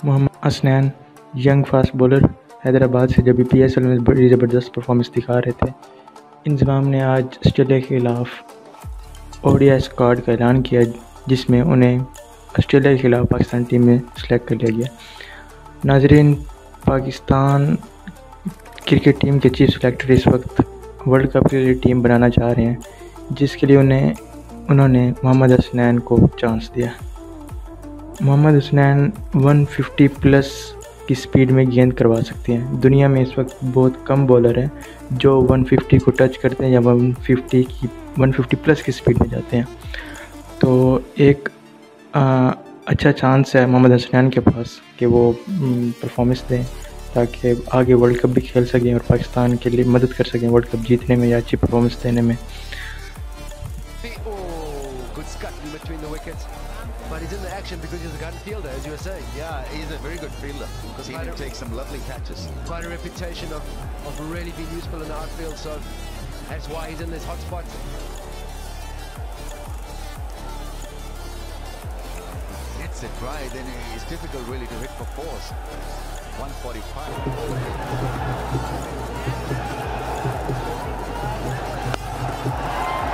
Mohammad Hasnain young fast bowler Hyderabad से जब PSL में बड़ी ज़बरदस्त परफॉर्मेंस दिखा रहे थे। इंजमाम ने आज ऑस्ट्रेलिया के खिलाफ ODI स्क्वाड का ऐलान किया जिसमें उन्हें ऑस्ट्रेलिया के खिलाफ पाकिस्तान टीम में सेलेक्ट कर लिया गया। नाजरीन, पाकिस्तान क्रिकेट टीम के चीफ सेलेक्टर इस वक्त वर्ल्ड कप के लिए टीम बनाना चाह रहे हैं, जिसके लिए उन्होंने मोहम्मद हसनैन को चांस दिया। मोहम्मद हसनैन 150 प्लस की स्पीड में गेंद करवा सकते हैं। दुनिया में इस वक्त बहुत कम बॉलर हैं जो 150 को टच करते हैं या 150 प्लस की स्पीड में जाते हैं। तो एक अच्छा चांस है मोहम्मद हसनैन के पास कि वो परफॉर्मेंस दें ताकि आगे वर्ल्ड कप भी खेल सकें और पाकिस्तान के लिए मदद कर सकें वर्ल्ड कप जीतने में या अच्छी परफॉर्मेंस देने में। But he's in the action because he's a gun fielder, as you were saying. Yeah, he's a very good fielder because he can take some lovely catches. Quite a reputation of really being useful in the outfield, so that's why he's in this hot spot. Hits it right, then it's difficult really to hit for fours. 145.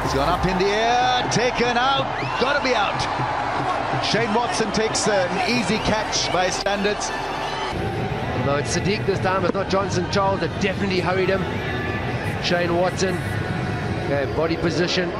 He's gone up in the air, taken out, got to be out. Shane Watson takes an easy catch by standards. Although it's Sadiq this time, it's not Johnson Charles that definitely hurried him. Shane Watson, okay, body position,